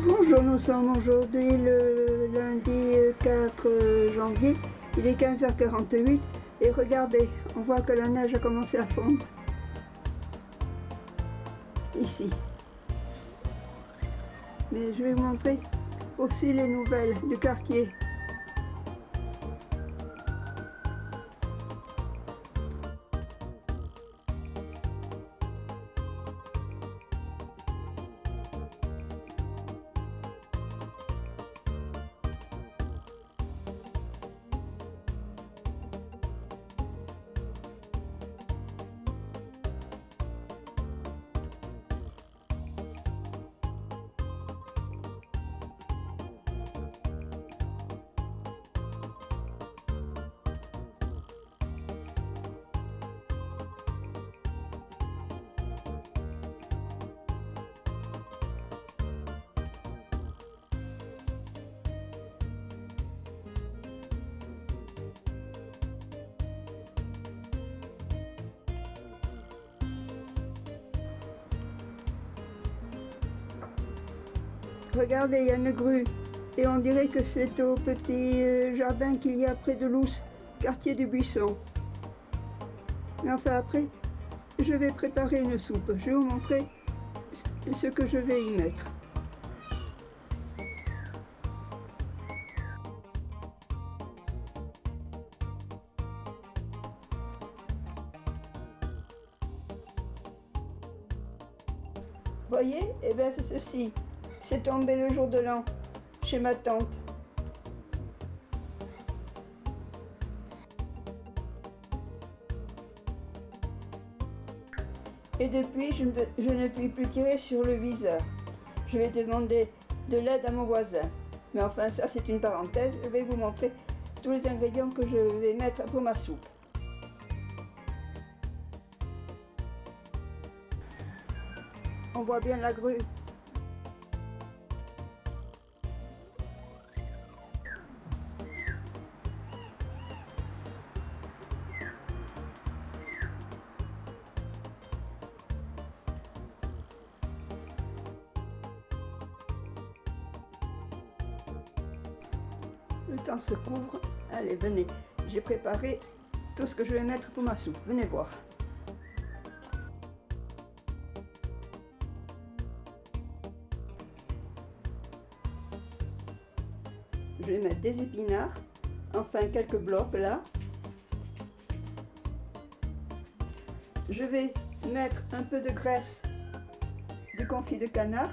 Bonjour, nous sommes aujourd'hui le lundi 4 janvier, il est 15h48 et regardez, on voit que la neige a commencé à fondre ici. Mais je vais vous montrer aussi les nouvelles du quartier. Regardez, il y a une grue et on dirait que c'est au petit jardin qu'il y a près de Loos, quartier du Buisson. Mais enfin après, je vais préparer une soupe. Je vais vous montrer ce que je vais y mettre. Voyez, eh bien c'est ceci. C'est tombé le jour de l'an, chez ma tante. Et depuis, je ne puis plus tirer sur le viseur. Je vais demander de l'aide à mon voisin. Mais enfin, ça c'est une parenthèse. Je vais vous montrer tous les ingrédients que je vais mettre pour ma soupe. On voit bien la grue. Le temps se couvre. Allez, venez. J'ai préparé tout ce que je vais mettre pour ma soupe. Venez voir. Je vais mettre des épinards, enfin quelques blocs là. Je vais mettre un peu de graisse du confit de canard,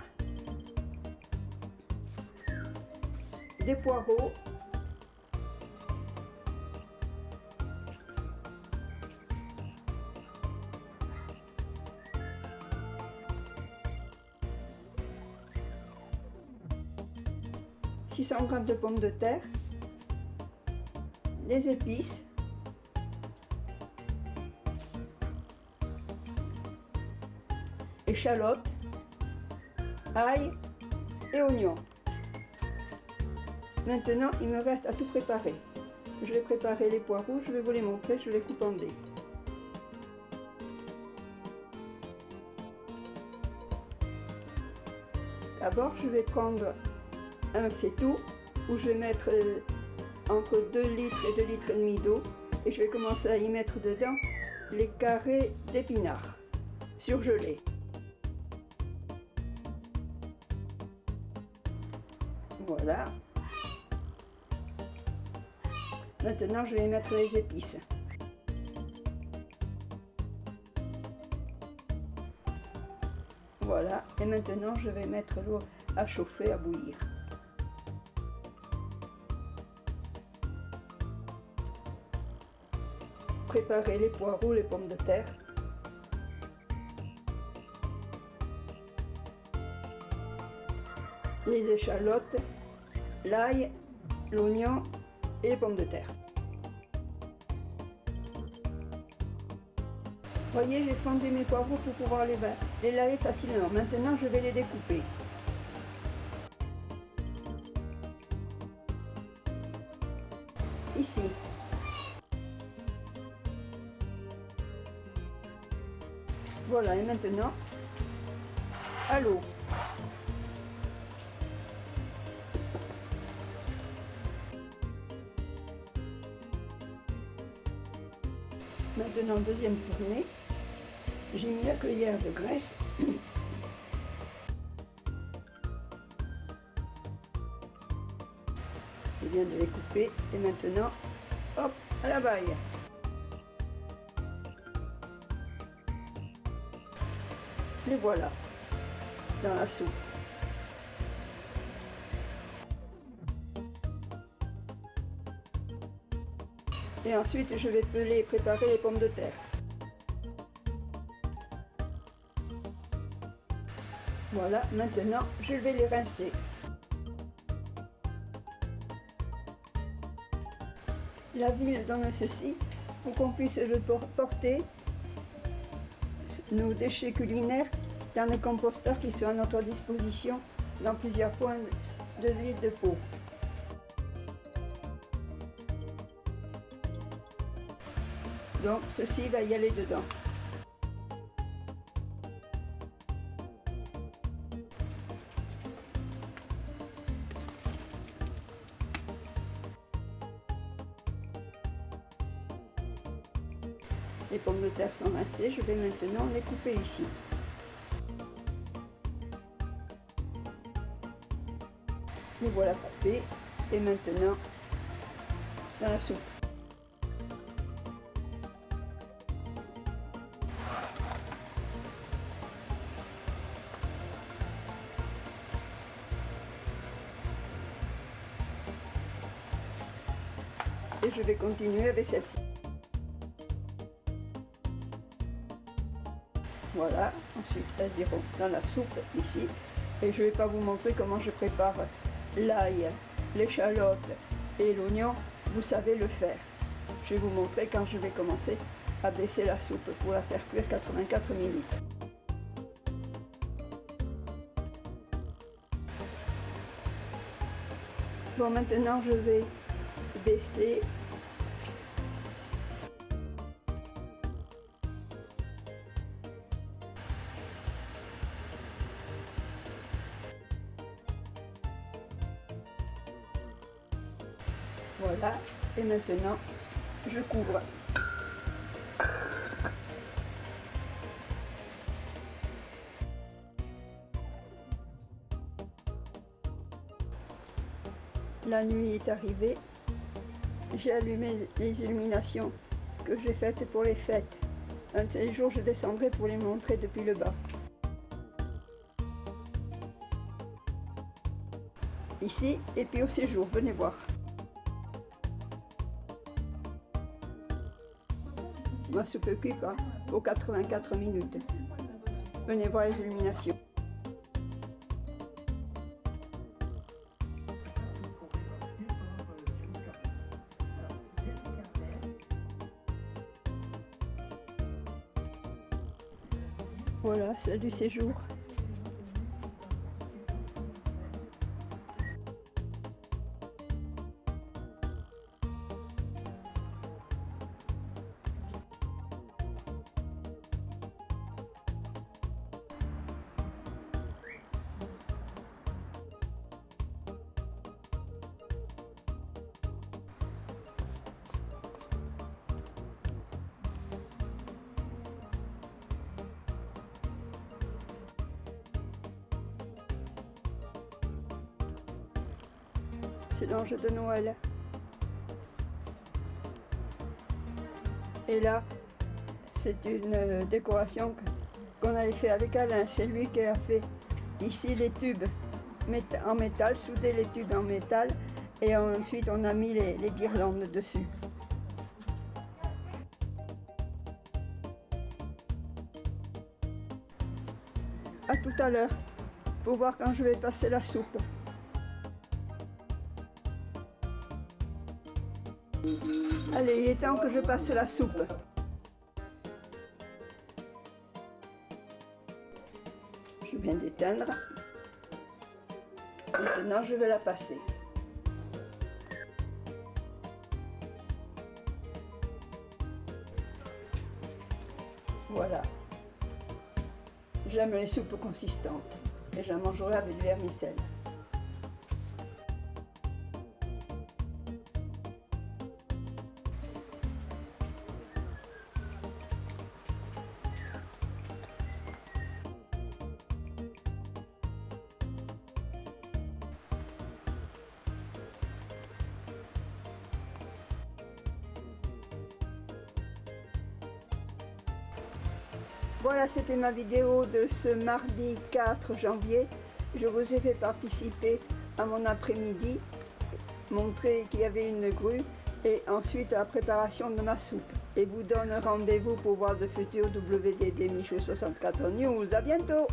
des poireaux, « 600 g de pommes de terre, les épices, échalotes, ail et oignons. Maintenant, il me reste à tout préparer. Je vais préparer les poireaux, je vais vous les montrer, je les coupe en dés. D'abord, je vais prendre un faitout où je vais mettre entre 2 litres et 2 litres et demi d'eau et je vais commencer à y mettre dedans les carrés d'épinards surgelés. Voilà. Maintenant, je vais y mettre les épices. Voilà. Et maintenant, je vais mettre l'eau à chauffer, à bouillir. Préparer les poireaux, les pommes de terre. Les échalotes, l'ail, l'oignon et les pommes de terre. Voyez, j'ai fendu mes poireaux pour pouvoir les laver facilement. Maintenant, je vais les découper. Ici. Voilà, et maintenant, à l'eau. Maintenant, deuxième fournée. J'ai mis la cuillère de graisse. Je viens de les couper et maintenant, hop, à la baille. Les voilà dans la soupe. Et ensuite, je vais peler et préparer les pommes de terre. Voilà, maintenant, je vais les rincer. La ville donne ceci pour qu'on puisse porter nos déchets culinaires dans les composteurs qui sont à notre disposition dans plusieurs points de l'île de Pau. Donc ceci va y aller dedans. Les pommes de terre sont rincées, je vais maintenant les couper ici. Les voilà coupés et maintenant dans la soupe. Et je vais continuer avec celle-ci. Voilà, ensuite elles iront dans la soupe ici. Et je ne vais pas vous montrer comment je prépare l'ail, l'échalote et l'oignon, vous savez le faire. Je vais vous montrer quand je vais commencer à baisser la soupe pour la faire cuire 84 minutes. Bon, maintenant je vais baisser. Voilà, et maintenant je couvre. La nuit est arrivée, j'ai allumé les illuminations que j'ai faites pour les fêtes. Un de ces jours, je descendrai pour les montrer depuis le bas. Ici, et puis au séjour, venez voir. Ma soupe cuit pour 84 minutes. Venez voir les illuminations. Voilà, celle du séjour. C'est l'ange de Noël. Et là, c'est une décoration qu'on avait fait avec Alain. C'est lui qui a fait ici les tubes en métal, soudé les tubes en métal, et ensuite on a mis les guirlandes dessus. À tout à l'heure, pour voir quand je vais passer la soupe. Allez, il est temps que je passe la soupe. Je viens d'éteindre. Maintenant, je vais la passer. Voilà. J'aime les soupes consistantes et je la mangerai avec du vermicelle. Voilà, c'était ma vidéo de ce mardi 4 janvier. Je vous ai fait participer à mon après-midi, montrer qu'il y avait une grue et ensuite à la préparation de ma soupe. Et vous donne rendez-vous pour voir de futurs WDD Michaud 64 News. À bientôt!